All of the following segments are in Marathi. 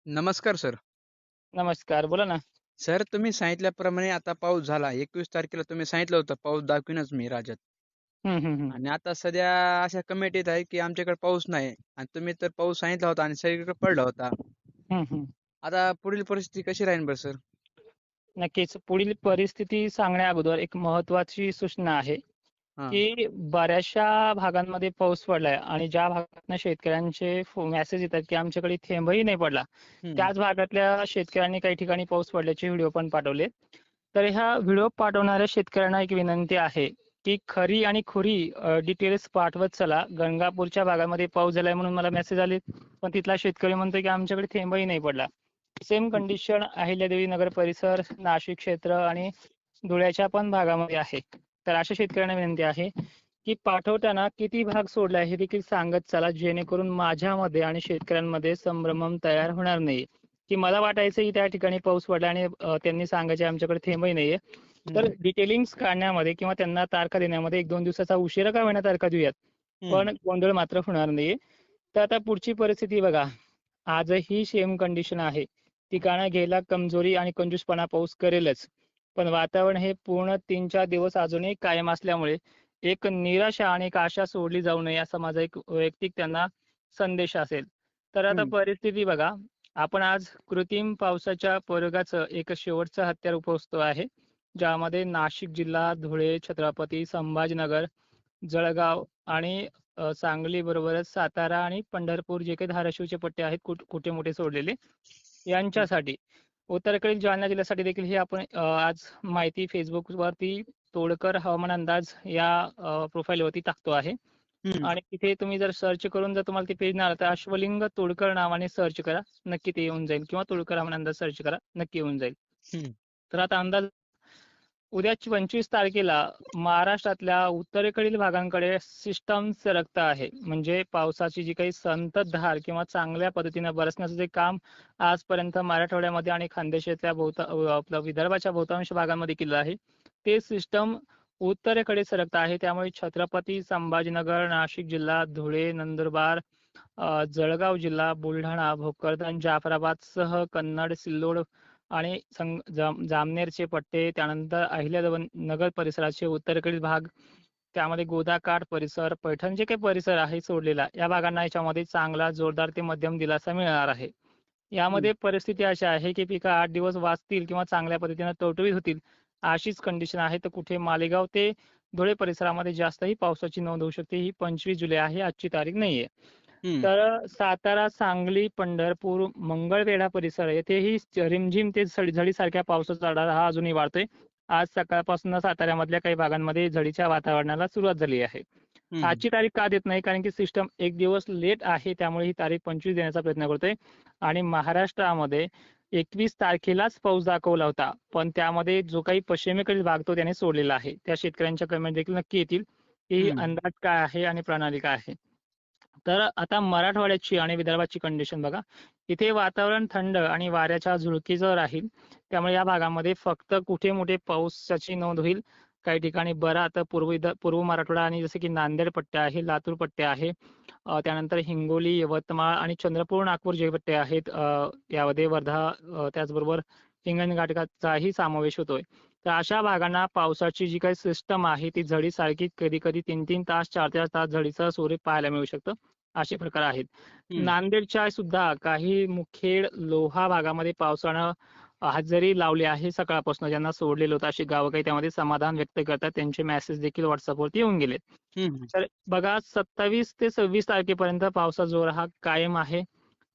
नमस्कार सर. नमस्कार. बोला ना. सर तुम्ही सांगितल्याप्रमाणे आता पाऊस झाला. 21 तारखेला तुम्ही सांगितलं होतं पाऊस दाखवीनच मी राज्यात हं, हं, हं. आणि आता सध्या अशा कमेटीत आहे, की आमच्याकडे पाऊस नाही आणि तुम्ही तर पाऊस सांगितला होता आणि सगळीकडे पडला होता. हं, हं. आता पुढील परिस्थिती कशी राहील बरं सर? नक्कीच. पुढील परिस्थिती सांगण्या अगोदर एक महत्त्वाची सूचना आहे, हां. की बऱ्याचशा भागांमध्ये पाऊस पडलाय आणि ज्या भागातनं शेतकऱ्यांचे मेसेज येतात, की आमच्याकडे थेंबही नाही पडला. हं. त्याच भागातल्या शेतकऱ्यांनी काही ठिकाणी पाऊस पडल्याचे व्हिडिओ पण पाठवले. तर ह्या व्हिडिओ पाठवणाऱ्या शेतकऱ्यांना एक विनंती आहे, की खरी आणि खुरी डिटेल्स पाठवत चला. गंगापूरच्या भागामध्ये पाऊस झालाय म्हणून मला मेसेज आले, पण तिथला शेतकरी म्हणतोय, की आमच्याकडे थेंबही नाही पडला. सेम हं. कंडिशन अहिल्यादेवी नगर परिसर, नाशिक क्षेत्र आणि धुळ्याच्या पण भागामध्ये आहे. तर अशा शेतकऱ्यांना विनंती आहे, की पाठवताना किती भाग सोडलाय हे देखील सांगत चला, जेणेकरून माझ्यामध्ये आणि शेतकऱ्यांमध्ये संभ्रम तयार होणार नाही. की मला वाटायचं की त्या ठिकाणी पाऊस पडला आणि त्यांनी सांगायचे आमच्याकडे थेंबही नाहीये. तर हं. डिटेलिंग्स काढण्यामध्ये किंवा त्यांना तारखा देण्यामध्ये 1-2 दिवसाचा उशिरा का होईना तारखा देऊयात. हं. पण गोंधळ मात्र होणार नाहीये. तर आता पुढची परिस्थिती बघा. आजही सेम कंडिशन आहे. ठिकाणं घ्यायला कमजोरी आणि कंजूसपणा पाऊस करेलच. पण वातावरण हे पूर्ण 3-4 दिवस अजूनही कायम असल्यामुळे एक निराशा आणि एक आशा सोडली जाऊ नये असा माझा एक वैयक्तिक त्यांना संदेश असेल. तर आता हं. परिस्थिती बघा. आपण आज कृत्रिम पावसाच्या प्रयोगाचं एक शेवटचं हत्यार उपसतो आहे. ज्यामध्ये नाशिक जिल्हा, धुळे, छत्रपती संभाजीनगर, जळगाव आणि सांगली बरोबरच सातारा आणि पंढरपूर जे काही धाराशिवचे पट्टे आहेत कुठे मोठे सोडलेले हं. यांच्यासाठी. उत्तरेकडील जालना जिल्ह्यासाठी देखील हे आपण आज माहिती Facebookवरती तोडकर हवामान अंदाज या प्रोफाईलवरती टाकतो आहे. हं. आणि तिथे तुम्ही जर सर्च करून जर तुम्हाला ते पेज नाही आलं तर अश्वलिंग तोडकर नावाने सर्च करा. नक्की ते येऊन जाईल किंवा तोडकर हवामान अंदाज सर्च करा. नक्की येऊन जाईल. हं. तर आता अंदाज उद्या 25 तारखेला महाराष्ट्रातल्या उत्तरेकडील भागांकडे सिस्टम सरकत आहे. म्हणजे पावसाची जी काही संततधार किंवा चांगल्या पद्धतीने बरसण्याचं जे काम आजपर्यंत मराठवाड्यामध्ये आणि खानदेशातल्या आपल्या विदर्भाच्या बहुतांश भागांमध्ये केलं आहे. ते सिस्टम उत्तरेकडे सरकत आहे. त्यामुळे छत्रपती संभाजीनगर, नाशिक जिल्हा, धुळे, नंदुरबार, जळगाव जिल्हा, बुलढाणा, भोकरदन, जाफराबादसह कन्नड, सिल्लोड आणि जामनेरचे पट्टे, त्यानंतर अहिल्यानगर परिसराचे उत्तरेकडील भाग, त्यामध्ये गोदाकाठ परिसर, पैठण जे काही परिसर आहे सोडलेला, या भागांना याच्यामध्ये चांगला जोरदार ते मध्यम दिलासा मिळणार आहे. हं. यामध्ये परिस्थिती अशी आहे की पिकं 8 दिवस वाचतील किंवा चांगल्या पद्धतीने टवटवीत होतील, अशीच कंडिशन आहे. तर कुठे मालेगाव ते धुळे परिसरामध्ये जास्तही पावसाची नोंद होऊ शकते. ही 25 जुलै आहे, आजची तारीख नाहीये. हं. तर सातारा, सांगली, पंढरपूर, मंगळवेढा परिसर येथेही रिमझिम ते झडीसारख्या पावसाचा आढावा हा अजूनही वाढतोय. आज सकाळपासून साताऱ्यामधल्या काही भागांमध्ये झडीच्या वातावरणाला सुरुवात झाली आहे. हं. आजची तारीख का देत नाही? कारण की सिस्टम एक दिवस लेट आहे. त्यामुळे ही तारीख 25 देण्याचा प्रयत्न करतोय आणि महाराष्ट्रामध्ये 21 तारखेलाच पाऊस दाखवला होता. पण त्यामध्ये जो काही पश्चिमेकडील भाग तो त्याने सोडलेला आहे. त्या शेतकऱ्यांच्या कमेंट देखील नक्की येतील, की हं. अंदाज काय आहे आणि प्रणाली काय आहे. तर आता मराठवाड्याची आणि विदर्भाची कंडिशन बघा. इथे वातावरण थंड आणि वाऱ्याच्या झुळकीचं राहील. त्यामुळे या भागामध्ये फक्त कुठे-मोठे पावसाची नोंद होईल. काही ठिकाणी बरात पूर्व मराठवाडा आणि जसे की नांदेड पट्टे आहे, लातूर पट्टे आहे. त्यानंतर हिंगोली, यवतमाळ आणि चंद्रपूर, नागपूर जे पट्टे आहेत, यामध्ये वर्धा, त्याचबरोबर हिंगणघाटचाही समावेश होतोय. तर अशा भागांना पावसाची जी काही सिस्टम आहे ती झडीसारखी कधी-कधी 3-3 तास, 4-4 तास झडीचं स्वरूप पाहायला मिळू शकतं. असे प्रकार आहेत. हं. नांदेडच्या सुद्धा काही मुखेड, लोहा भागामध्ये पावसानं हजेरी लावली आहे सकाळपासून. ज्यांना सोडलेलं होतं अशी गावं काही त्यामध्ये समाधान व्यक्त करतात. त्यांचे मेसेज देखील WhatsAppवरती येऊन गेलेत. हं. तर बघा 27 ते 26 तारखेपर्यंत पावसाचा जोर हा कायम आहे.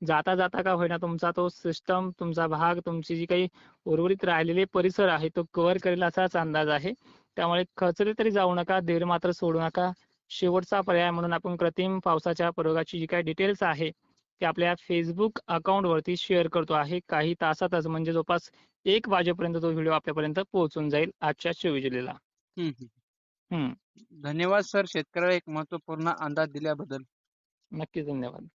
जाता जाता का होईना तुमचा तो सिस्टम, तुमचा भाग, तुमची जी काही उर्वरित राहिलेले परिसर आहे तो कव्हर करेल असाच अंदाज आहे. त्यामुळे खचले तरी जाऊ नका, धीर मात्र सोडू नका. शेवटचा पर्याय म्हणून आपण कृत्रिम पावसाच्या प्रयोगाची जी काही डिटेल्स आहे ते आपल्या Facebook अकाउंटवरती शेअर करतो आहे. काही तासातच म्हणजे जवळपास 1 वाजेपर्यंत तो व्हिडिओ आपल्यापर्यंत पोहोचून जाईल आजच्या 24 जुलैला. हं. हं. हं. धन्यवाद सर शेतकऱ्याला एक महत्त्वपूर्ण अंदाज दिल्याबद्दल. नक्कीच धन्यवाद.